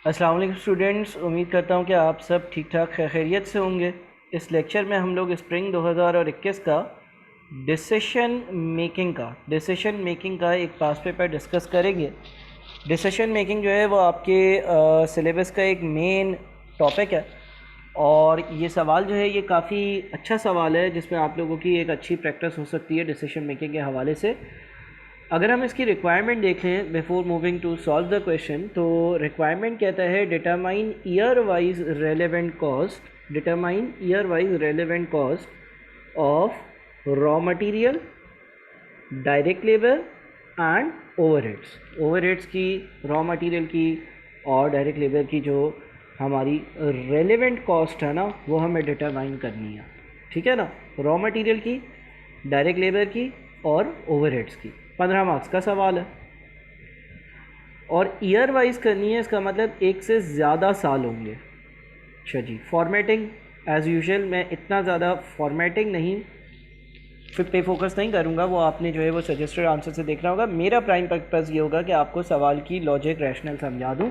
अस्सलाम वालेकुम स्टूडेंट्स, उम्मीद करता हूँ कि आप सब ठीक ठाक खैरियत से होंगे। इस लेक्चर में हम लोग स्प्रिंग 2021 का डिसीशन मेकिंग का एक पास पेपर डिस्कस करेंगे। डिसीशन मेकिंग जो है वो आपके सिलेबस का एक मेन टॉपिक है और ये सवाल जो है ये काफ़ी अच्छा सवाल है जिसमें आप लोगों की एक अच्छी प्रैक्टिस हो सकती है डिसीशन मेकिंग के हवाले से। अगर हम इसकी रिक्वायरमेंट देखें before moving to solve the question, तो रिक्वायरमेंट कहता है determine year wise relevant cost of raw material, direct labour and overheads की, रॉ मटेरियल की और डायरेक्ट लेबर की जो हमारी रेलेवेंट कॉस्ट है ना वो हमें डिटरमाइन करनी है। ठीक है ना, रॉ मटेरियल की, डायरेक्ट लेबर की और ओवरहेड्स की। 15 मार्क्स का सवाल है और ईयर वाइज करनी है, इसका मतलब एक से ज़्यादा साल होंगे। अच्छा जी, फॉर्मेटिंग एज़ यूजुअल मैं इतना ज़्यादा फॉर्मेटिंग नहीं पे फोकस नहीं करूँगा, वो आपने जो है वो सजेस्टेड आंसर से देखना होगा। मेरा प्राइम पर्पज़ ये होगा कि आपको सवाल की लॉजिक रैशनल समझा दूँ।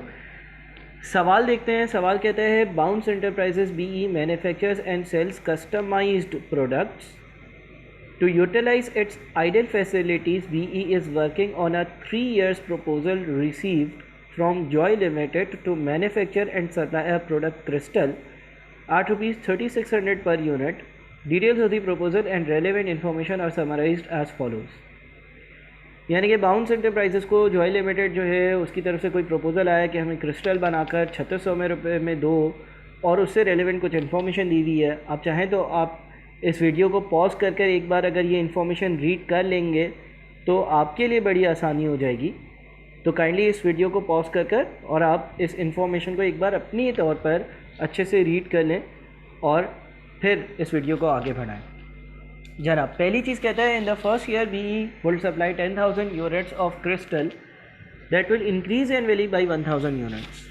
सवाल देखते हैं। सवाल कहता है Bounce enterprises BE manufactures and sells customised products. To utilize its idle facilities, BE is working on a 3 years proposal received from Joy Limited to manufacture and supply a product crystal at rupees 3600 per unit. Details of the proposal and relevant information are summarized as follows. यानी कि bounce enterprises को Joy limited जो है उसकी तरफ से कोई proposal आया कि हमें क्रिस्टल बनाकर 3600 रुपये में दो और उससे रेलेवेंट कुछ इन्फॉर्मेशन दी हुई है। आप चाहें तो आप इस वीडियो को पॉज कर कर एक बार अगर ये इन्फॉर्मेशन रीड कर लेंगे तो आपके लिए बड़ी आसानी हो जाएगी। तो काइंडली इस वीडियो को पॉज कर कर और आप इस इन्फॉर्मेशन को एक बार अपनी तौर पर अच्छे से रीड कर लें और फिर इस वीडियो को आगे बढ़ाएं। जनाब, पहली चीज़ कहता है in the first year BE will supply 10,000 units of crystal that will increase annually by 1,000 units.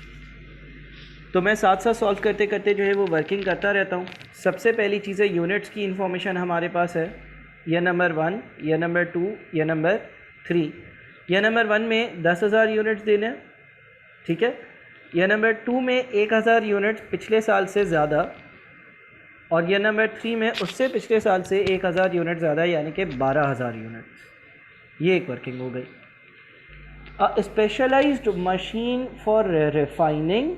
तो मैं साथ साथ सॉल्व करते करते जो है वो वर्किंग करता रहता हूँ। सबसे पहली चीज़ है यूनिट्स की इन्फॉर्मेशन हमारे पास है, या नंबर 1, या नंबर 2, या नंबर 3। या नंबर 1 में 10,000 यूनिट्स देने हैं, ठीक है। या नंबर 2 में 1,000 यूनिट्स पिछले साल से ज़्यादा, और या नंबर 3 में उससे पिछले साल से 1,000 यूनिट ज़्यादा, यानी कि 12,000 यूनिट्स। ये एक वर्किंग हो गई। A specialized machine for refining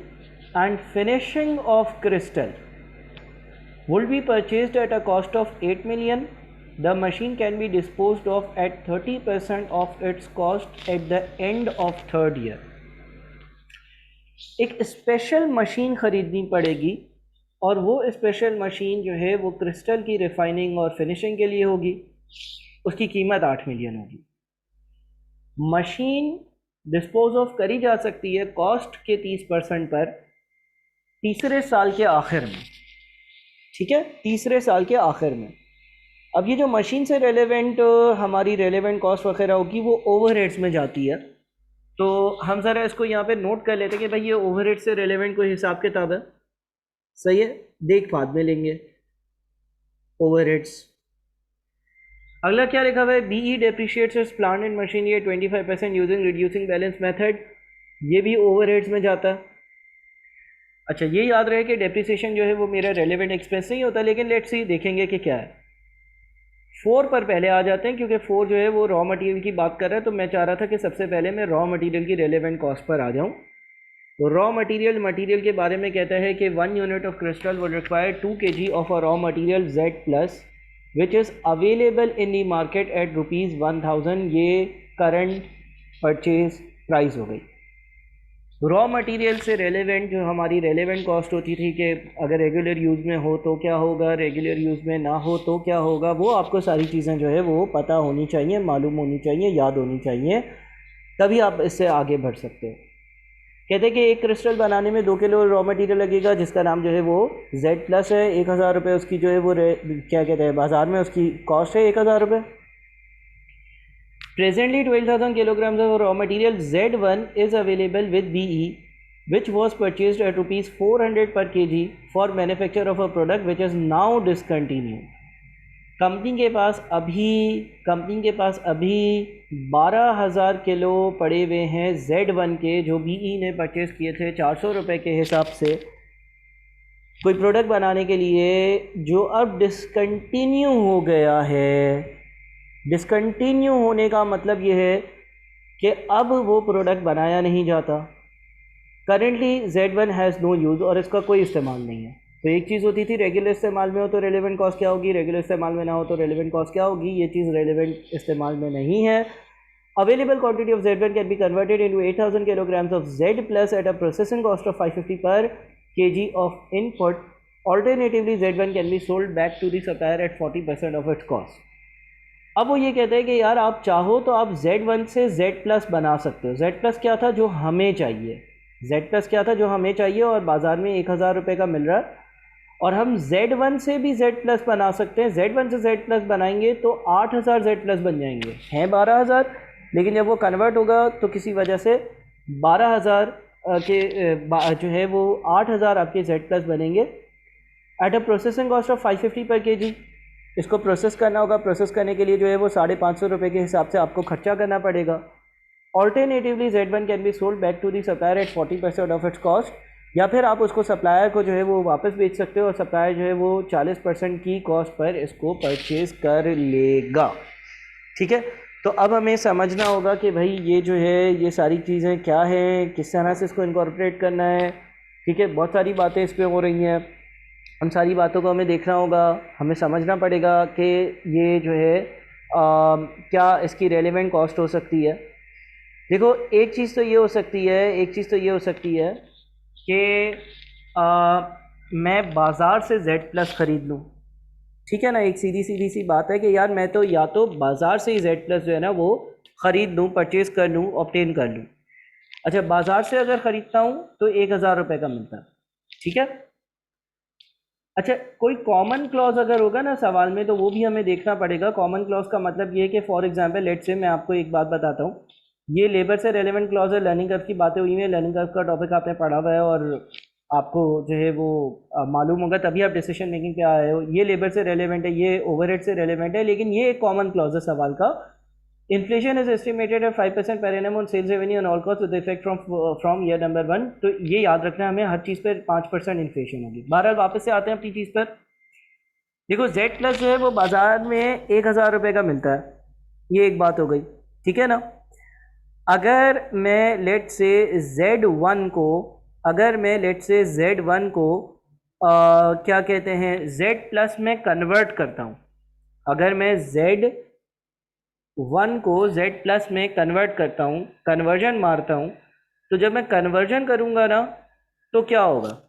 and finishing of crystal would be purchased at a cost of 8 million. The machine can be disposed of at 30% of its cost at the end of 3rd year. एक special machine ख़रीदनी पड़ेगी और वो special machine जो है वो crystal की refining और फिनिशिंग के लिए होगी। उसकी कीमत 8 मिलियन होगी। मशीन डिस्पोज ऑफ करी जा सकती है कॉस्ट के 30% पर तीसरे साल के आखिर में, ठीक है, तीसरे साल के आखिर में। अब ये जो मशीन से रेलेवेंट हमारी रेलेवेंट कॉस्ट वगैरह होगी वो ओवरहेड्स में जाती है। तो हम ज़रा इसको यहाँ पे नोट कर लेते हैं कि भाई ये ओवरहेड से रेलेवेंट कोई हिसाब किताब है, सही है, देख बाद में लेंगे ओवरहेड्स। अगला क्या लिखा हुआ है, BE depreciates it's plant and machinery 25% using reducing balance method. ये भी ओवरहेड्स में जाता है। अच्छा, ये याद रहे कि डेप्रिसिएशन जो है वो मेरा रेलेवेंट एक्सपेंस नहीं होता, लेकिन लेट्स सी देखेंगे कि क्या है। 4 पर पहले आ जाते हैं क्योंकि 4 जो है वो रॉ मटेरियल की बात कर रहा है, तो मैं चाह रहा था कि सबसे पहले मैं रॉ मटेरियल की रेलेवेंट कॉस्ट पर आ जाऊं। तो रॉ मटेरियल के बारे में कहता है कि 1 unit of crystal will require 2 kg of a raw material Z+ which is available in the market at ₹1,000। ये करंट परचेज प्राइस हो गई। रॉ मटेरियल से रेलेवेंट जो हमारी रेलेवेंट कॉस्ट होती थी कि अगर रेगुलर यूज़ में हो तो क्या होगा, रेगुलर यूज़ में ना हो तो क्या होगा, वो आपको सारी चीज़ें जो है वो पता होनी चाहिए, मालूम होनी चाहिए, याद होनी चाहिए, तभी आप इससे आगे बढ़ सकते हो। कहते हैं कि एक क्रिस्टल बनाने में 2 किलो रॉ मटेरियल लगेगा जिसका नाम जो है वो Z+ है। 1,000 रुपये उसकी जो है वो क्या कहते हैं बाज़ार में उसकी कॉस्ट है 1,000 रुपये। Presently 12,000 kilograms of raw material Z1 is available with BE, which was purchased at rupees 400 per kg for manufacture of a product which is now discontinued. Company के पास अभी 12,000 किलो पड़े हुए हैं Z1 के, जो BE ने परचेज़ किए थे 400 रुपये के हिसाब से कोई प्रोडक्ट बनाने के लिए, जो अब डिसकंटिन्यू हो गया है। डिसकंटिन्यू होने का मतलब ये है कि अब वो प्रोडक्ट बनाया नहीं जाता। Currently Z1 has no use, और इसका कोई इस्तेमाल नहीं है। तो एक चीज़ होती थी रेगुलर इस्तेमाल में हो तो रेलेवेंट कॉस्ट क्या होगी, रेगुलर इस्तेमाल में ना हो तो रेलेवेंट कॉस्ट क्या होगी। ये चीज़ रेलेवेंट इस्तेमाल में नहीं है। Available quantity of Z1 can be converted into 8,000 kilograms of Z plus at a processing cost of 550 per kg of input. Alternatively Z1 can be sold back to the supplier at 40% of its cost. अब वो ये कहते हैं कि यार आप चाहो तो आप Z1 से Z प्लस बना सकते हो। Z प्लस क्या था जो हमें चाहिए, Z प्लस क्या था जो हमें चाहिए, और बाज़ार में 1,000 रुपये का मिल रहा है, और हम Z1 से भी Z प्लस बना सकते हैं। Z1 से Z प्लस बनाएंगे तो 8,000 Z प्लस बन जाएंगे, हैं 12,000, लेकिन जब वो कन्वर्ट होगा तो किसी वजह से 12,000 के जो है वो 8,000 आपके Z प्लस बनेंगे eight a processing cost of 550 per kg। इसको प्रोसेस करना होगा, प्रोसेस करने के लिए जो है वो 550 रुपये के हिसाब से आपको खर्चा करना पड़ेगा। Alternatively Z1 can be sold back to the supplier at 40% of its cost, या फिर आप उसको सप्लायर को जो है वो वापस बेच सकते हो, और सप्लायर जो है वो 40% की कॉस्ट पर इसको परचेज़ कर लेगा। ठीक है, तो अब हमें समझना होगा कि भाई ये जो है ये सारी चीज़ें क्या हैं, किस तरह से इसको इनकॉर्पोरेट करना है। ठीक है, बहुत सारी बातें इस पर हो रही हैं, उन सारी बातों को हमें देखना होगा, हमें समझना पड़ेगा कि ये जो है क्या इसकी रेलेवेंट कॉस्ट हो सकती है। देखो एक चीज़ तो ये हो सकती है कि मैं बाज़ार से Z प्लस ख़रीद लूँ। ठीक है ना, एक सीधी सी बात है कि यार मैं तो या तो बाज़ार से ही Z प्लस जो है ना वो ख़रीद लूँ, परचेज़ कर लूँ, ऑब्टेन कर लूँ। अच्छा, बाज़ार से अगर ख़रीदता हूँ तो 1,000 रुपये का मिलता है। ठीक है, अच्छा कोई कॉमन क्लॉज अगर होगा ना सवाल में तो वो भी हमें देखना पड़ेगा। कॉमन क्लॉज का मतलब ये है कि फॉर एग्जांपल लेट से मैं आपको एक बात बताता हूँ, ये लेबर से रेलेवेंट क्लॉज है, लर्निंग कर्व की बातें हुई हैं, लर्निंग कर्व का टॉपिक आपने पढ़ा हुआ है और आपको जो है वो मालूम होगा, तभी आप डिसीजन मेकिंग पे आए हो। ये लेबर से रेलेवेंट है, ये ओवरहेड से रेलेवेंट है, लेकिन ये एक कॉमन क्लॉज है सवाल का। Inflation is estimated at 5% per annum on sales revenue and all cost with effect from year number 1। तो ये याद रखना है हमें, हर चीज़ पर 5% इन्फ्लेशन होगी। बहरहाल वापस से आते हैं अपनी चीज़ पर। देखो Z प्लस जो है वो बाज़ार में 1,000 रुपये का मिलता है, ये एक बात हो गई। ठीक है ना, अगर मैं लेट से Z1 को क्या कहते हैं Z प्लस में कन्वर्ट करता हूँ, अगर मैं Z1 को Z प्लस में कन्वर्ट करता हूँ, कन्वर्जन मारता हूँ, तो जब मैं कन्वर्जन करूँगा ना तो क्या होगा,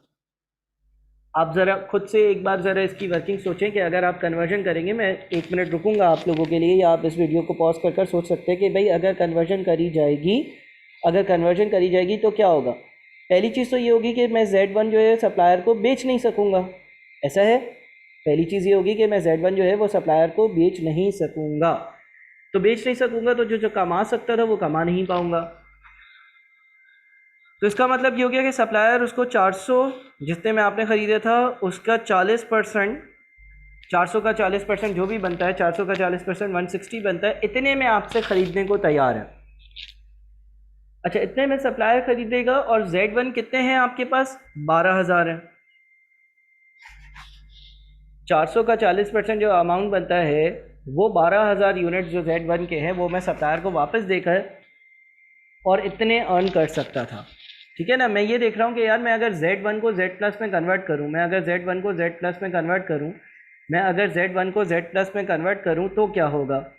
आप ज़रा खुद से एक बार ज़रा इसकी वर्किंग सोचें कि अगर आप कन्वर्जन करेंगे, मैं 1 मिनट रुकूंगा आप लोगों के लिए, या आप इस वीडियो को पॉज कर सोच सकते हैं कि भाई अगर कन्वर्जन करी जाएगी तो क्या होगा। पहली चीज़ तो ये होगी कि मैं Z1 जो है सप्लायर को बेच नहीं सकूँगा, ऐसा है। पहली चीज़ ये होगी कि मैं Z1 जो है वो सप्लायर को बेच नहीं सकूँगा, तो बेच नहीं सकूँगा तो जो कमा सकता था वो कमा नहीं पाऊँगा। तो इसका मतलब ये हो गया कि सप्लायर उसको 400 जितने में आपने ख़रीदा था उसका 40%, 400 का 40% जो भी बनता है, 400 का 40% 160 बनता है, इतने में आपसे ख़रीदने को तैयार है। अच्छा, इतने में सप्लायर ख़रीदेगा, और Z1 कितने हैं आपके पास, 12,000 है। 400 का 40% जो अमाउंट बनता है वो 12,000 यूनिट जो Z1 के हैं वो मैं सप्लायर को वापस देकर और इतने अर्न कर सकता था। ठीक है ना, मैं ये देख रहा हूँ कि यार मैं अगर Z1 को Z प्लस में कन्वर्ट करूँ, मैं अगर Z1 को Z प्लस में कन्वर्ट करूँ तो क्या होगा।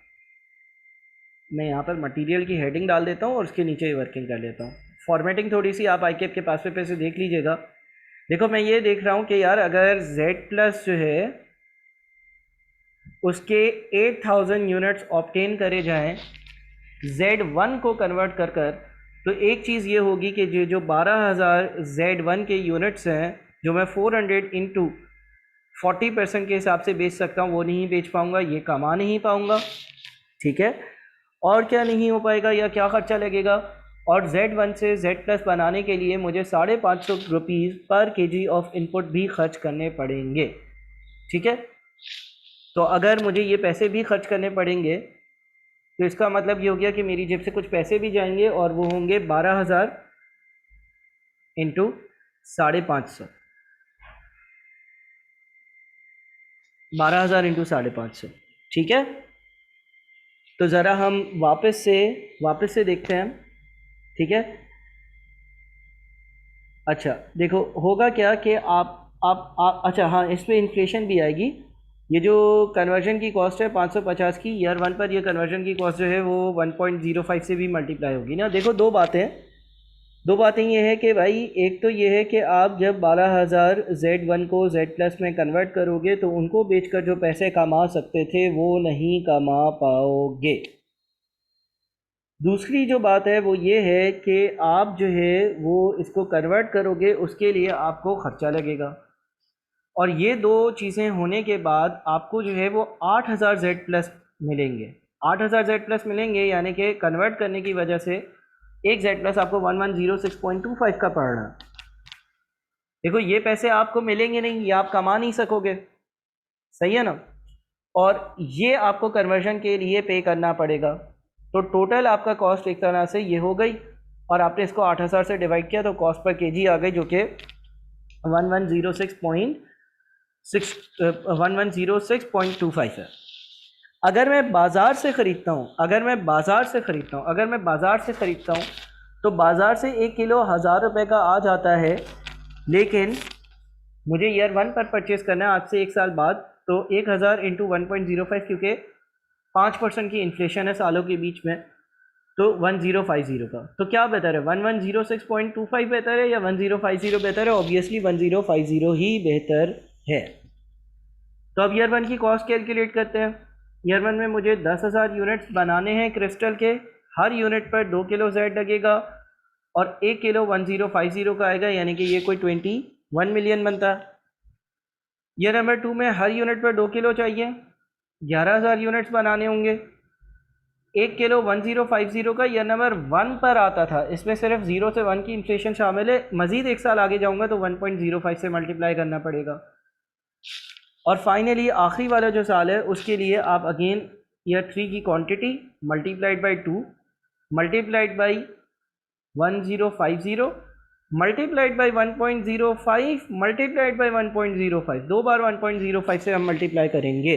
मैं यहाँ पर मटेरियल की हेडिंग डाल देता हूँ और उसके नीचे वर्किंग कर लेता हूँ। फॉर्मेटिंग थोड़ी सी आप ICAP के पास पे से देख लीजिएगा। देखो मैं ये देख रहा हूँ कि यार अगर Z प्लस जो है उसके 8,000 यूनिट्स ऑब्टेन करे जाएँ Z1 को कन्वर्ट कर तो एक चीज़ ये होगी कि जो 12,000 Z1 के यूनिट्स हैं जो मैं 400 इंटू 40% के हिसाब से बेच सकता हूँ, वो नहीं बेच पाऊँगा, ये कमा नहीं पाऊँगा। ठीक है, और क्या नहीं हो पाएगा या क्या ख़र्चा लगेगा, और Z1 से Z प्लस बनाने के लिए मुझे 550 रुपीज़ पर kg ऑफ इनपुट भी खर्च करने पड़ेंगे। ठीक है, तो अगर मुझे ये पैसे भी खर्च करने पड़ेंगे तो इसका मतलब ये हो गया कि मेरी जेब से कुछ पैसे भी जाएंगे और वो होंगे 12,000 इंटू 550, 12,000 इंटू 550, ठीक है। तो ज़रा हम वापस से देखते हैं, ठीक है। अच्छा देखो होगा क्या कि आप अच्छा हाँ, इसमें इन्फ्लेशन भी आएगी। ये जो कन्वर्जन की कॉस्ट है 550 की, ईयर 1 पर ये कन्वर्जन की कॉस्ट जो है वो 1.05 से भी मल्टीप्लाई होगी ना। देखो दो बातें ये है कि भाई एक तो ये है कि आप जब 12,000 Z1 को Z+ में कन्वर्ट करोगे तो उनको बेचकर जो पैसे कमा सकते थे वो नहीं कमा पाओगे। दूसरी जो बात है वो ये है कि आप जो है वो इसको कन्वर्ट करोगे, उसके लिए आपको ख़र्चा लगेगा। और ये दो चीज़ें होने के बाद आपको जो है वो 8,000 Z+ मिलेंगे। 8,000 Z+ मिलेंगे यानी कि कन्वर्ट करने की वजह से एक Z+ आपको 1106.25 का पड़ रहा है। देखो ये पैसे आपको मिलेंगे नहीं, ये आप कमा नहीं सकोगे, सही है ना। और ये आपको कन्वर्जन के लिए पे करना पड़ेगा। तो टोटल आपका कॉस्ट एक तरह से ये हो गई, और आपने इसको 8,000 से डिवाइड किया तो कॉस्ट पर केजी आ गई जो कि 1106.25 है। अगर मैं बाज़ार से ख़रीदता हूँ तो बाज़ार से 1 किलो 1,000 रुपये का आ जाता है, लेकिन मुझे ईयर 1 पर परचेज़ करना है आज से 1 साल बाद, तो 1,000 इंटू 1.05, क्योंकि 5% की इन्फ्लेशन है सालों के बीच में, तो 1050 का। तो क्या बेहतर है, 1106.25 बेहतर है या 1050 बेहतर है? ऑब्वियसली 1050 ही बेहतर है। तो अब ईयर 1 की कॉस्ट कैलकुलेट करते हैं। ईयर 1 में मुझे 10,000 यूनिट्स बनाने हैं क्रिस्टल के, हर यूनिट पर 2 किलो Z लगेगा और 1 किलो 1050 का आएगा, यानी कि ये कोई 21 मिलियन बनता है। ईयर नंबर 2 में हर यूनिट पर 2 किलो चाहिए, 11,000 यूनिट्स बनाने होंगे। 1 किलो 1050 का ईयर नंबर 1 पर आता था, इसमें सिर्फ 0 से 1 की इन्फ्लेशन शामिल है। मज़ीद 1 साल आगे जाऊंगा तो 1.05 से मल्टीप्लाई करना पड़ेगा। और फाइनली आखिरी वाला जो साल है उसके लिए आप अगेन ईयर 3 की quantity multiplied by 2 multiplied by 1050 multiplied by 1.05 multiplied by 1.05, 2 बार 1.05 से हम मल्टीप्लाई करेंगे।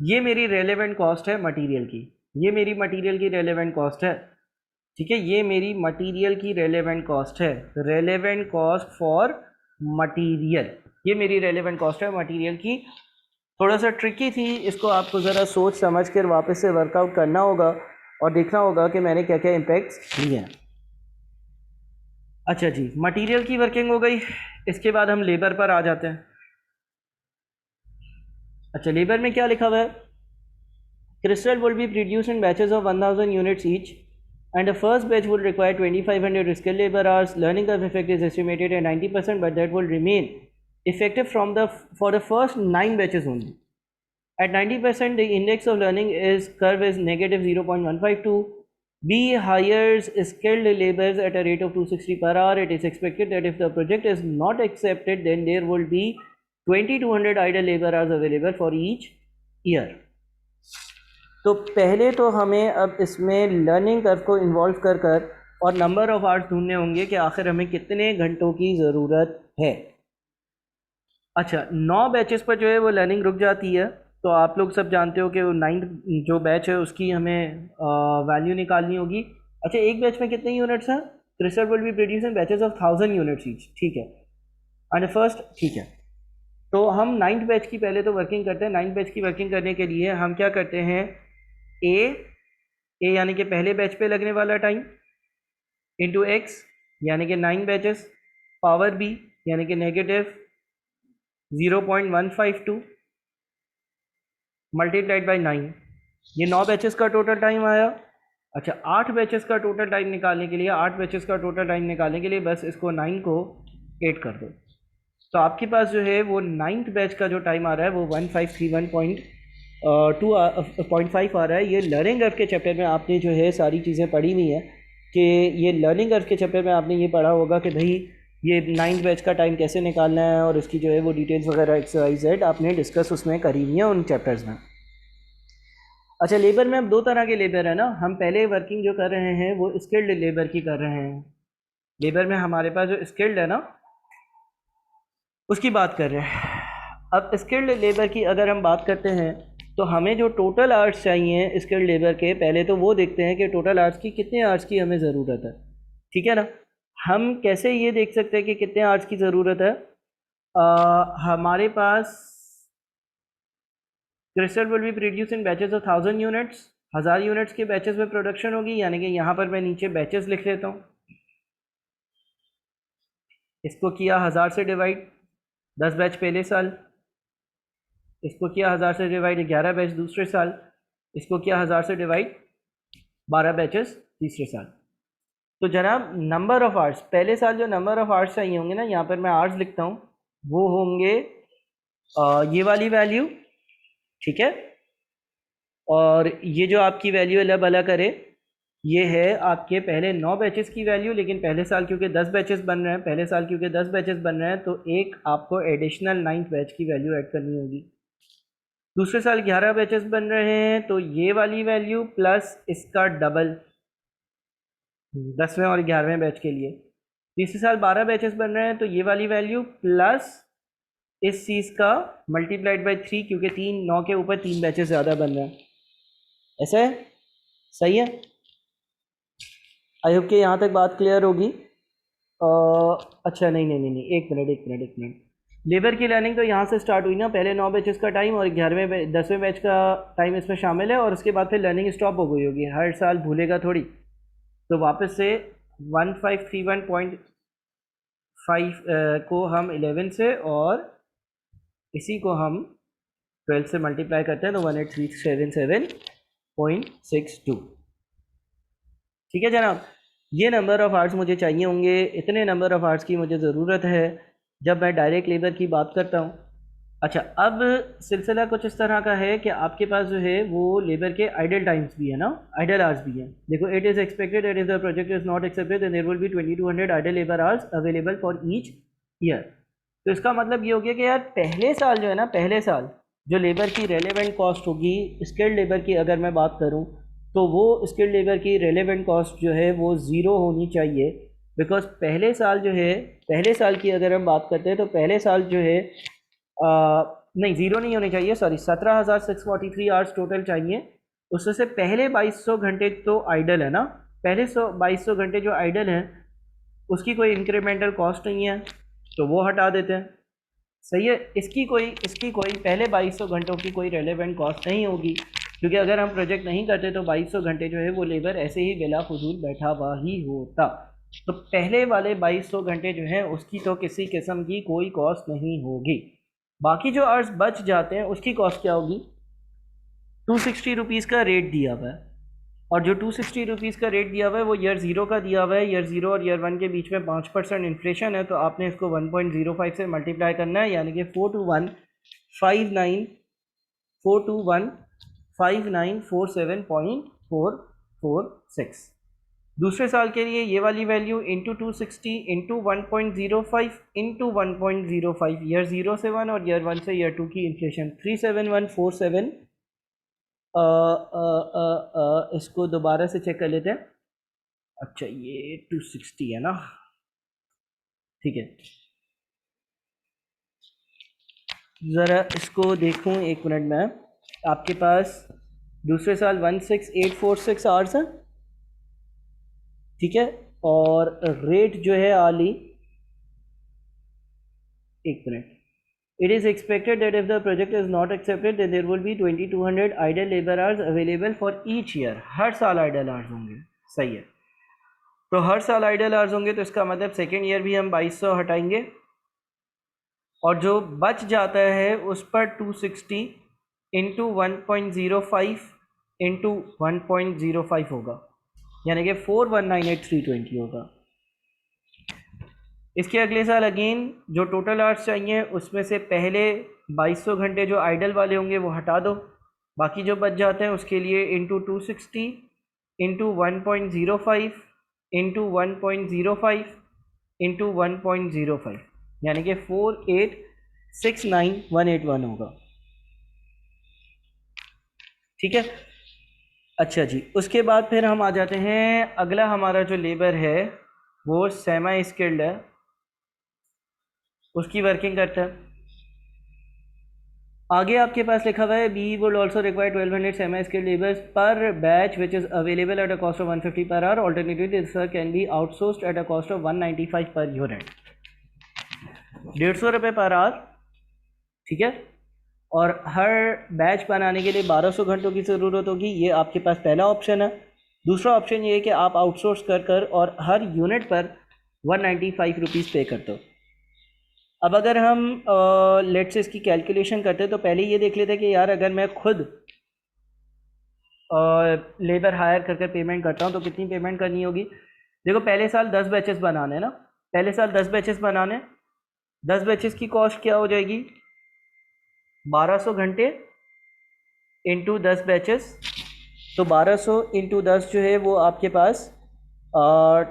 ये मेरी रेलेवेंट कॉस्ट है मटेरियल की, ये मेरी मटेरियल की रेलेवेंट कॉस्ट है, ठीक है। ये मेरी मटेरियल की रेलेवेंट कॉस्ट है, रेलेवेंट कॉस्ट फॉर मटेरियल, ये मेरी रेलेवेंट कॉस्ट है मटेरियल की। थोड़ा सा ट्रिकी थी, इसको आपको ज़रा सोच समझ कर वापस से वर्कआउट करना होगा और देखना होगा कि मैंने क्या क्या इम्पैक्ट्स लिए हैं। अच्छा जी, मटेरियल की वर्किंग हो गई, इसके बाद हम लेबर पर आ जाते हैं। अच्छा, लेबर में क्या लिखा हुआ है? Crystal will be produce in batches of 1000 units each and the first batch will require 2,500 skilled labor hours. Learning curve effect is estimated at 90%, but that will remain effective for the first 9 batches only. At 90%, the index of learning curve is negative 0.152. B hires skilled laborers at a rate of 260 per hour. It is expected that if the project is not accepted, then there will be 2,200 idle labor hours available for each year. तो पहले तो हमें अब इसमें learning curve को involve कर और number of hours ढूंढने होंगे कि आखिर हमें कितने घंटों की ज़रूरत है। अच्छा, 9 बैचेस पर जो है वो लर्निंग रुक जाती है, तो आप लोग सब जानते हो कि वो 9th जो बैच है उसकी हमें वैल्यू निकालनी होगी। अच्छा, एक बैच में कितने यूनिट्स हैं? Crystal will be produce in batches of 1000 units each, ठीक है। एंड फर्स्ट, ठीक है, तो हम 9th बैच की पहले तो वर्किंग करते हैं। 9th बैच की वर्किंग करने के लिए हम क्या करते हैं, ए यानी कि पहले बैच पे लगने वाला टाइम इंटू एक्स यानी कि 9 बैचेस, पावर बी यानी कि नेगेटिव 0.152 मल्टीप्लाइड बाई 9, ये 9 बैचेस का टोटल टाइम आया। अच्छा, 8 बैचेस का टोटल टाइम निकालने के लिए, 8 बैचेस का टोटल टाइम निकालने के लिए बस इसको 9 को 8 कर दो, तो आपके पास जो है वो 9th बैच का जो टाइम आ रहा है वो 1531.2.5 आ रहा है। ये लर्निंग कर्व के चैप्टर में आपने जो है सारी चीज़ें पढ़ी हुई हैं कि ये लर्निंग कर्व के चैप्टर में आपने ये पढ़ा होगा कि भाई ये 9th बैच का टाइम कैसे निकालना है और इसकी जो है वो डिटेल्स वगैरह XYZ आपने डिस्कस उसमें करी हुई है उन चैप्टर्स में। अच्छा, लेबर में अब दो तरह के लेबर है ना, हम पहले वर्किंग जो कर रहे हैं वो स्किल्ड लेबर की कर रहे हैं। लेबर में हमारे पास जो स्किल्ड है ना उसकी बात कर रहे हैं। अब स्किल्ड लेबर की अगर हम बात करते हैं तो हमें जो टोटल आवर्स चाहिए स्किल्ड लेबर के, पहले तो वो देखते हैं कि टोटल आवर्स की कितने आवर्स की हमें ज़रूरत है। ठीक है ना, हम कैसे ये देख सकते हैं कि कितने आवर्स की ज़रूरत है। हमारे पास crystal will be produce in batches of 1000 units, 1000 units के बैचेस में प्रोडक्शन होगी, यानी कि यहाँ पर मैं नीचे बैचेस लिख लेता हूँ। इसको किया 1000 से डिवाइड, 10 बैच पहले साल। इसको किया 1000 से डिवाइड, 11 बैच दूसरे साल। इसको किया 1000 से डिवाइड, 12 बैचेस तीसरे साल। तो जनाब नंबर ऑफ आवर्स, पहले साल जो नंबर ऑफ आवर्स चाहिए होंगे ना, यहाँ पर मैं आवर्स लिखता हूँ, वो होंगे ये वाली वैल्यू। ठीक है, और ये जो आपकी वैल्यू अल्लाह भला करे ये है आपके पहले 9 बैचेस की वैल्यू, लेकिन पहले साल क्योंकि 10 बैचेस बन रहे हैं, पहले साल क्योंकि 10 बैचेस बन रहे हैं तो एक आपको एडिशनल 9th बैच की वैल्यू ऐड करनी होगी। दूसरे साल 11 बैचेस बन रहे हैं तो ये वाली वैल्यू प्लस इसका डबल 10वें और 11वें बैच के लिए। तीसरे साल 12 बैचेस बन रहे हैं तो ये वाली वैल्यू प्लस इस चीज़ का मल्टीप्लाइड बाई 3, क्योंकि 9 के ऊपर 3 बैचेस ज़्यादा बन रहे हैं। ऐसा है, सही है। आई होप कि यहाँ तक बात क्लियर होगी। अच्छा नहीं, एक मिनट। लेबर की लर्निंग तो यहाँ से स्टार्ट हुई ना, पहले 9 बैचेस का टाइम और 11वें 10वें बैच का टाइम इसमें शामिल है, और उसके बाद फिर लर्निंग स्टॉप हो गई होगी। हर साल भूलेगा थोड़ी, तो वापस से 1531.5 को हम 11 से और इसी को हम 12 से मल्टीप्लाई करते हैं तो 18377.62। ठीक है जनाब, ये नंबर ऑफ़ आवर्स मुझे चाहिए होंगे, इतने नंबर ऑफ़ आवर्स की मुझे ज़रूरत है जब मैं डायरेक्ट लेबर की बात करता हूँ। अच्छा, अब सिलसिला कुछ इस तरह का है कि आपके पास जो है वो लेबर के आइडल टाइम्स भी है ना, आइडल आवर्स भी हैं। देखो, it is expected that if the project is not accepted then there will be 2200 idle labour hours available for each year. तो इसका मतलब ये हो गया कि यार पहले साल जो है ना, पहले साल जो लेबर की रेलेवेंट कॉस्ट होगी, स्किल्ड लेबर की अगर मैं बात करूँ तो वो स्किल्ड लेबर की रेलेवेंट कॉस्ट जो है वो ज़ीरो होनी चाहिए। बिकॉज पहले साल जो है, पहले साल की अगर हम बात करते हैं तो पहले साल जो है नहीं, ज़ीरो नहीं होनी चाहिए, सॉरी, 17,643 आवर्स टोटल चाहिए। उसमें से पहले 2200 घंटे तो आइडल है ना, पहले 2200 घंटे जो आइडल हैं उसकी कोई इंक्रीमेंटल कॉस्ट नहीं है तो वो हटा देते हैं। सही है, इसकी कोई पहले 2200 घंटों की कोई रेलेवेंट कॉस्ट नहीं होगी, क्योंकि अगर हम प्रोजेक्ट नहीं करते तो 2200 घंटे जो है वो लेबर ऐसे ही बिला फजूल बैठा हुआ ही होता। तो पहले वाले 2200 घंटे जो हैं उसकी तो किसी किस्म की कोई कॉस्ट नहीं होगी। बाकी जो आवर्स बच जाते हैं उसकी कॉस्ट क्या होगी? 260 रुपीज़ का रेट दिया हुआ है, और जो 260 रुपीज़ का रेट दिया हुआ है वो ईयर 0 का दिया हुआ है। ईयर 0 और ईयर 1 के बीच में 5% इन्फ्लेशन है, तो आपने इसको 1.05 से मल्टीप्लाई करना है, यानी कि 4215947.446। दूसरे साल के लिए ये वाली value into 260 into 1.05 into 1.05, year 0 से 1 और ईयर 1 से ईयर 2 की इन्फ्लेशन 37147। इसको दोबारा से चेक कर लेते हैं। अच्छा, ये 260 है ना, ठीक है, ज़रा इसको देखूं एक मिनट में। आपके पास दूसरे साल 16846 आवर्स है, ठीक है, और रेट जो है आली, एक minute, it is expected that if the project is not accepted then there will be 2200 idle labor hours available for each year। हर साल idle hours होंगे, सही है। तो हर साल idle hours होंगे तो इसका मतलब सेकेंड ईयर भी हम 2200 हटाएंगे, और जो बच जाता है उस पर 260 इंटू 1.05 इंटू 1.05 होगा, यानी कि 4198320 होगा। इसके अगले साल अगेन जो टोटल आवर्स चाहिए उसमें से पहले 2200 घंटे जो आइडल वाले होंगे वो हटा दो, बाकी जो बच जाते हैं उसके लिए इंटू 260 इंटू 1.05 इंटू 1.05 इंटू 1.05 यानी कि 4869181 होगा। ठीक है। अच्छा जी, उसके बाद फिर हम आ जाते हैं, अगला हमारा जो लेबर है वो सेमी स्किल्ड है, उसकी वर्किंग करता है। आगे आपके पास लिखा हुआ है we would also require 1200 semi skilled labours per batch which is available at a cost of 150 per hour, alternatively this can be outsourced at a cost of 195 per unit. 150 रुपये पर आवर, ठीक है। और हर batch बनाने के लिए 1200 घंटों की ज़रूरत होगी, ये आपके पास पहला ऑप्शन है। दूसरा ऑप्शन ये है कि आप आउटसोर्स कर कर और हर यूनिट पर 195 रुपीज़ पे करते हो। अब अगर हम लेट्स से इसकी कैलकुलेशन करते तो पहले ये देख लेते कि यार अगर मैं खुद लेबर हायर कर कर पेमेंट करता हूँ तो कितनी पेमेंट करनी होगी। देखो पहले साल 10 बैचेस बनाने ना, पहले साल 10 बैचेस बनाने, 10 बैचेस की कॉस्ट क्या हो जाएगी, 1200 घंटे इंटू 10 बैचेस, तो 1200 इंटू 10 जो है वो आपके पास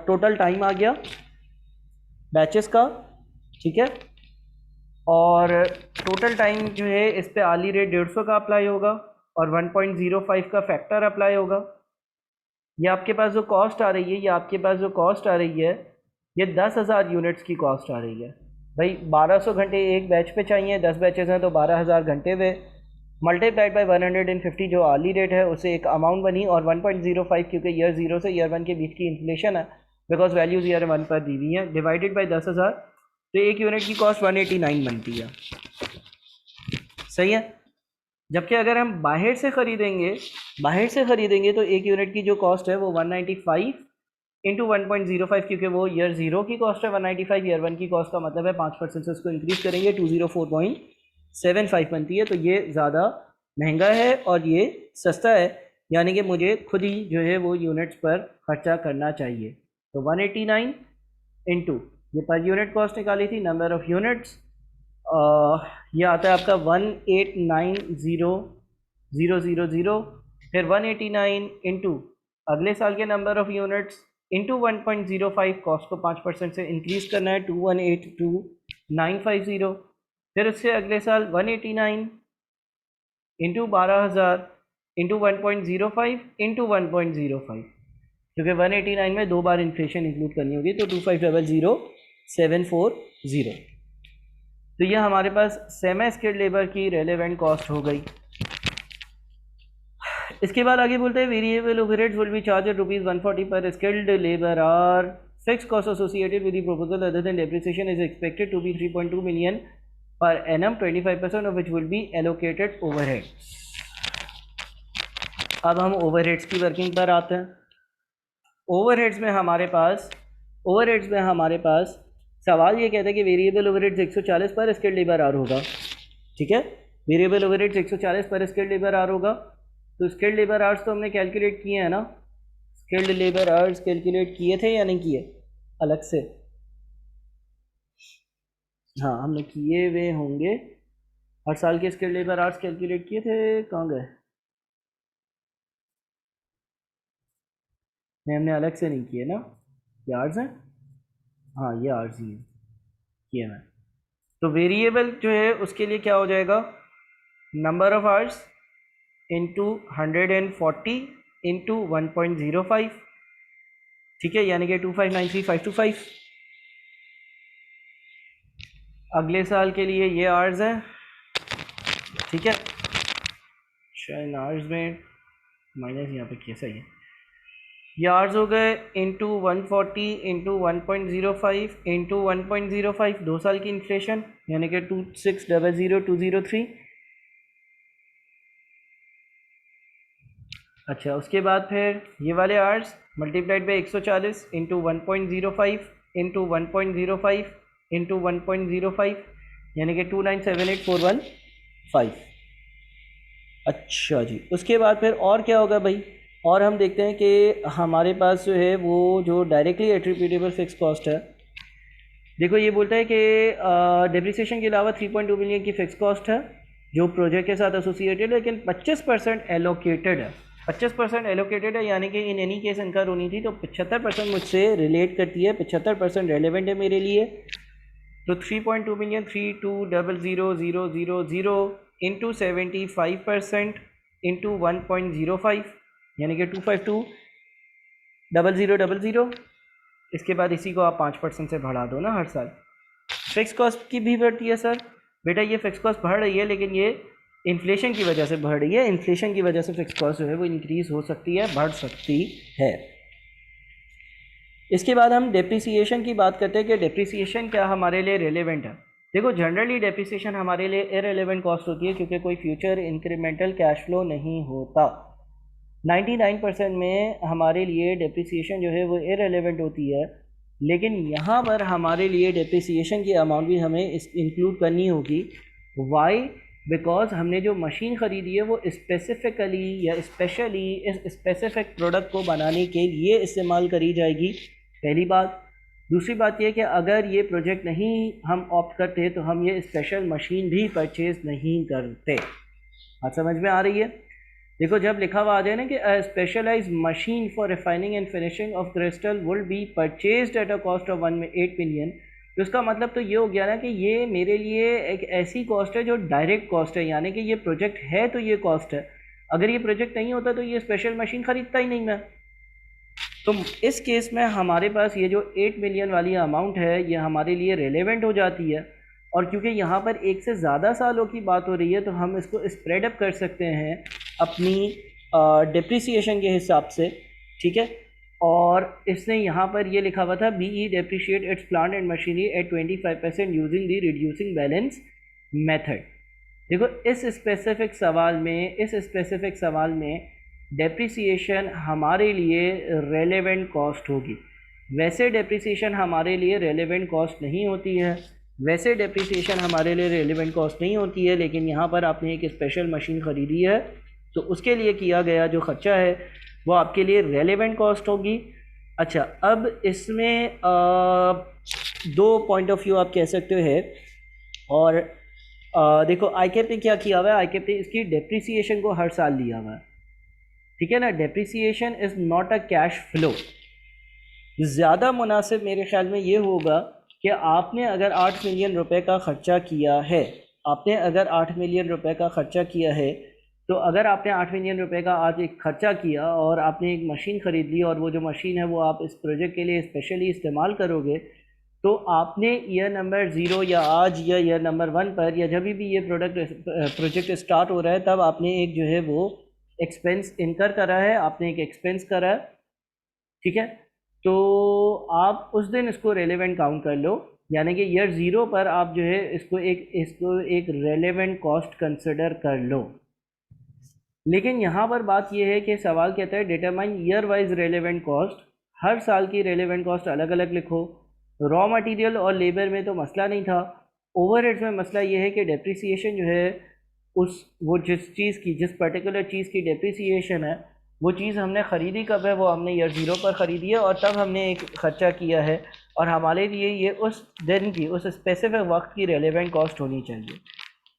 टोटल टाइम आ गया बैचेस का, ठीक है। और टोटल टाइम जो है इस पे आली रेट 150 का अप्लाई होगा और 1.05 का फैक्टर अप्लाई होगा। ये आपके पास जो कॉस्ट आ रही है, ये आपके पास जो कॉस्ट आ रही है, ये 10,000 यूनिट्स की कॉस्ट आ रही है। भाई 1200 घंटे एक बैच पे चाहिए, 10 बैचेस हैं तो 12,000 घंटे हुए, मल्टीप्लाइड बाई 150 जो आली रेट है उससे एक अमाउंट बनी, और 1.05 क्योंकि ईयर 0 से ईयर 1 के बीच की इन्फ्लेशन है, बिकॉज वैल्यूज़ ईयर 1 पर दी हुई हैं, डिवाइडेड बाई 10,000, तो एक यूनिट की कॉस्ट 189 बनती है। सही है। जबकि अगर हम बाहर से ख़रीदेंगे तो एक यूनिट की जो कॉस्ट है वो 195 इंटू 1.05, क्योंकि वो ईयर 0 की कॉस्ट है 195, ईयर 1 की कॉस्ट का मतलब है 5% से उसको इंक्रीज करेंगे 204.75 बनती है। तो ये ज़्यादा महंगा है और ये सस्ता है, यानी कि मुझे खुद ही जो है वो यूनिट्स पर खर्चा करना चाहिए। तो 189 इंटू ये पर यूनिट कॉस्ट निकाली थी, नंबर ऑफ़ यूनिट्स, ये आता है आपका 189,000, फिर 189 इंटू अगले साल के number of units into 1.05, cost को 5% से इंक्रीज करना है 2182950, फिर उससे अगले साल 189 इंटू 12,000 इंटू 1.05 इंटू 1.05, क्योंकि 189 में 2 बार इन्फ्लेशन इंक्लूड करनी होगी, तो 25,00740। तो यह हमारे पास सेमी स्किल्ड लेबर की रेलेवेंट कॉस्ट हो गई। इसके बाद आगे बोलते हैं variable overheads will be charge ₹140 per skilled labour hour, fix cost associated with the proposal other than depreciation is expected to be 3.2 million per annum, 25% of which will be allocated overhead. अब हम overheads की working पर आते हैं। Overheads में हमारे पास सवाल ये कहता है कि variable overheads 140 per skilled labour are होगा, ठीक है। Variable overheads 140 per skilled labour are होगा, तो स्किल्ड लेबर आवर्स तो हमने कैलकुलेट किए हैं ना, स्किल्ड लेबर आवर्स कैलकुलेट किए थे या नहीं किए अलग से? हाँ हमने किए हुए होंगे, हर साल के स्किल्ड लेबर आवर्स कैलकुलेट किए थे, कहाँ गए? नहीं हमने अलग से नहीं किए ना, ये आवर्स हैं, हाँ ये आवर्स ही हैं किए मैं। तो वेरिएबल जो है उसके लिए क्या हो जाएगा, number of hours into 140 into 1.05, ठीक है, यानी कि 2593525। अगले साल के लिए ये आवर्स है, ठीक है। शायद आवर्स में माइनस यहाँ पे कैसा ही है, ये आवर्स हो गए इंटू 140 इंटू 1.05 इंटू 1.05, 2 साल की इन्फ्लेशन यानी कि 26,00203। अच्छा उसके बाद फिर ये वाले hours multiplied by 140 into 1.05 into 1.05 into 1.05, यानी कि 2978415। अच्छा जी, उसके बाद फिर और क्या होगा भाई, और हम देखते हैं कि हमारे पास जो है वो जो डायरेक्टली एट्रीब्यूटेबल फिक्स कॉस्ट है, देखो ये बोलता है कि डेप्रिसिएशन के अलावा 3.2 मिलियन की फिक्स कॉस्ट है जो प्रोजेक्ट के साथ एसोसिएटेड है, लेकिन 25% एलोकेटेड है। 25% एलोकेटेड है, यानी कि इन एनी केस इनकर होनी थी, तो 75% मुझसे रिलेट करती है, 75% रेलिवेंट है मेरे लिए। तो 3.2 मिलियन 32000000 इंटू 75% इंटू 1.05 यानी कि 2520000। इसके बाद इसी को आप 5% से बढ़ा दो ना हर साल। फिक्स कॉस्ट की भी बढ़ती है सर, बेटा ये फिक्स कॉस्ट बढ़ रही है, लेकिन ये इन्फ्लेशन की वजह से बढ़ रही है। इन्फ्लेशन की वजह से फिक्स कॉस्ट जो है वो इंक्रीज़ हो सकती है, बढ़ सकती है। इसके बाद हम डेप्रिसिएशन की बात करते हैं कि डेप्रिसिएशन क्या हमारे लिए रेलेवेंट है। देखो जनरली डेप्रिसिएशन हमारे लिए इररेलेवेंट कॉस्ट होती है, क्योंकि कोई फ्यूचर इंक्रीमेंटल कैश फ्लो नहीं होता। 99% में हमारे लिए डेप्रिसिएशन जो है वो इररेलेवेंट होती है, लेकिन यहाँ पर हमारे लिए डेप्रिसिएशन की अमाउंट भी हमें इंक्लूड करनी होगी। वाई? बिकॉज हमने जो मशीन ख़रीदी है वो स्पेसिफ़िकली या स्पेशली इस स्पेसिफिक प्रोडक्ट को बनाने के लिए इस्तेमाल करी जाएगी, पहली बात। दूसरी बात यह कि अगर ये प्रोजेक्ट नहीं हम ऑप्ट करते तो हम ये स्पेशल मशीन भी परचेज़ नहीं करते। बात समझ में आ रही है? देखो जब लिखा हुआ आ जाए ना कि specialise machine for refining and finishing of crystal would be purchased at a cost of 8 million, तो इसका मतलब तो ये हो गया ना कि ये मेरे लिए एक ऐसी कॉस्ट है जो डायरेक्ट कॉस्ट है, यानी कि ये प्रोजेक्ट है तो ये कॉस्ट है। अगर ये प्रोजेक्ट नहीं होता तो ये स्पेशल मशीन ख़रीदता ही नहीं मैं। तो इस केस में हमारे पास ये जो 8 मिलियन वाली अमाउंट है ये हमारे लिए रेलेवेंट हो जाती है, और क्योंकि यहाँ पर एक से ज़्यादा सालों की बात हो रही है तो हम इसको स्प्रेड अप कर सकते हैं अपनी डिप्रिसिएशन के हिसाब से, ठीक है। और इसने यहाँ पर ये लिखा हुआ था BE depreciate it's plant and machinery at 25% using the reducing balance method. देखो इस स्पेसिफिक सवाल में डेप्रिसिएशन हमारे लिए रेलेवेंट कॉस्ट होगी। वैसे डेप्रिसिएशन हमारे लिए रेलेवेंट कॉस्ट नहीं होती है, लेकिन यहाँ पर आपने एक स्पेशल मशीन ख़रीदी है तो उसके लिए किया गया जो ख़र्चा है वो आपके लिए रेलेवेंट कॉस्ट होगी। अच्छा, अब इसमें दो पॉइंट ऑफ व्यू आप कह सकते हैं। और देखो आईकेप ने क्या किया हुआ है, आईकेप ने इसकी डेप्रिसिएशन को हर साल लिया हुआ है, ठीक है ना। Depreciation is not a cash flow. ज़्यादा मुनासिब मेरे ख्याल में ये होगा कि आपने अगर 8 मिलियन रुपए का ख़र्चा किया है, तो अगर आपने 8 मिलियन रुपए का आज एक ख़र्चा किया और आपने एक मशीन ख़रीद ली और वो जो मशीन है वो आप इस प्रोजेक्ट के लिए स्पेशली इस्तेमाल करोगे, तो आपने ईयर नंबर 0 या आज या ईयर नंबर 1 पर या जब भी ये प्रोजेक्ट स्टार्ट हो रहा है तब आपने एक जो है वो एक्सपेंस इनकर करा है, आपने एक एक्सपेंस करा है, ठीक है। तो आप उस दिन इसको रेलेवेंट काउंट कर लो, यानी कि ईयर 0 पर आप जो है इसको एक रेलेवेंट कॉस्ट कंसिडर कर लो। लेकिन यहाँ पर बात यह है कि सवाल कहता है determine year wise relevant cost. हर साल की रेलेवेंट कॉस्ट अलग अलग लिखो। रॉ मटेरियल और लेबर में तो मसला नहीं था, ओवरहेड्स में मसला ये है कि डेप्रिसिएशन जो है जिस पर्टिकुलर चीज़ की डेप्रिसिएशन है वो चीज़ हमने ख़रीदी कब है, वो हमने ईयर 0 पर ख़रीदी है और तब हमने एक ख़र्चा किया है, और हमारे लिए ये उस दिन की उस स्पेसिफिक वक्त की रेलेवेंट कॉस्ट होनी चाहिए।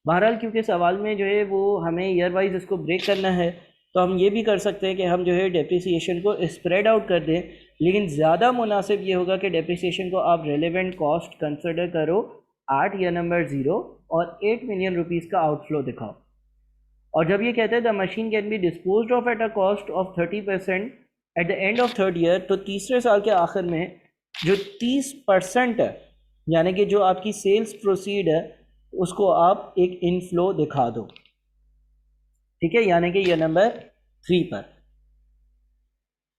बहरहाल क्योंकि सवाल में जो है वो हमें ईयर वाइज इसको ब्रेक करना है, तो हम ये भी कर सकते हैं कि हम जो है डेप्रिसिएशन को स्प्रेड आउट कर दें, लेकिन ज़्यादा मुनासिब ये होगा कि डेप्रिसिएशन को आप रेलेवेंट कॉस्ट कंसिडर करो 8 ईयर नंबर 0 और 8 मिलियन रुपीज़ का आउटफ्लो दिखाओ। और जब ये कहते हैं the machine can B disposed of eight a cost of 30% eight the end of 3rd year, तो तीसरे साल के आखिर में जो 30% है, यानी कि जो आपकी सेल्स प्रोसीड है उसको आप एक इनफ्लो दिखा दो, ठीक है, यानी कि ये नंबर 3 पर।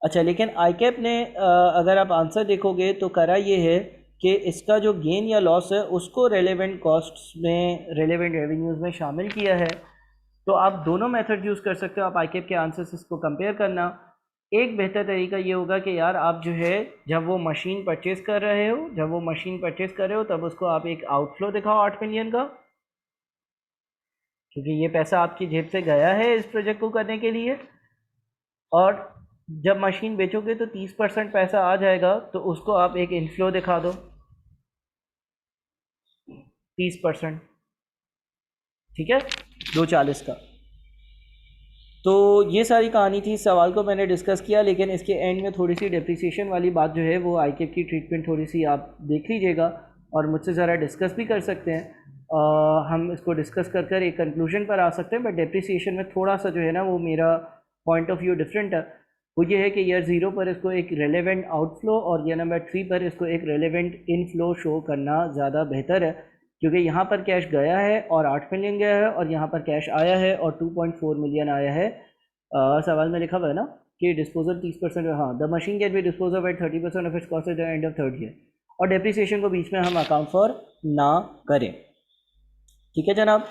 अच्छा, लेकिन आईकेप ने अगर आप आंसर देखोगे तो करा ये है कि इसका जो गेन या लॉस है उसको रेलेवेंट कॉस्ट्स में, रेलेवेंट रेवेन्यूज़ में शामिल किया है। तो आप दोनों मेथड यूज़ कर सकते हो, आप आईकेप के आंसर्स को कंपेयर करना। एक बेहतर तरीका ये होगा कि यार आप जो है जब वो मशीन परचेज़ कर रहे हो तब उसको आप एक आउटफ्लो दिखाओ 8 मिलियन का, क्योंकि ये पैसा आपकी जेब से गया है इस प्रोजेक्ट को करने के लिए। और जब मशीन बेचोगे तो 30% पैसा आ जाएगा, तो उसको आप एक इनफ्लो दिखा दो 30%, ठीक है, 240 का। तो ये सारी कहानी थी। इस सवाल को मैंने डिस्कस किया, लेकिन इसके एंड में थोड़ी सी डेप्रिसिएशन वाली बात जो है वो आईकेप की ट्रीटमेंट थोड़ी सी आप देख लीजिएगा और मुझसे ज़रा डिस्कस भी कर सकते हैं। हम इसको डिस्कस कर कर एक कंक्लूजन पर आ सकते हैं, बट डेप्रिसिएशन में थोड़ा सा जो है ना वो मेरा पॉइंट ऑफ व्यू डिफरेंट है। वो ये है कि ईयर 0 पर इसको एक रेलेवेंट आउटफ्लो और ईयर नंबर 3 पर इसको एक रेलेवेंट इनफ्लो शो करना ज़्यादा बेहतर है, क्योंकि यहाँ पर कैश गया है और 8 मिलियन गया है और यहाँ पर कैश आया है और 2.4 मिलियन आया है। सवाल में लिखा हुआ है ना कि डिस्पोजल 30%, हाँ, the machine can be dispose of at 30% of its cost at the end of third year, और डेप्रिसिएशन को बीच में हम अकाउंट फॉर ना करें। ठीक है जनाब,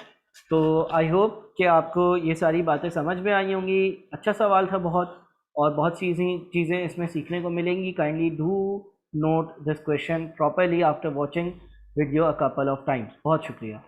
तो आई होप कि आपको ये सारी बातें समझ में आई होंगी। अच्छा सवाल था बहुत, और बहुत चीज़ें इसमें सीखने को मिलेंगी। Kindly do not this question properly after watching video a couple of times. बहुत शुक्रिया।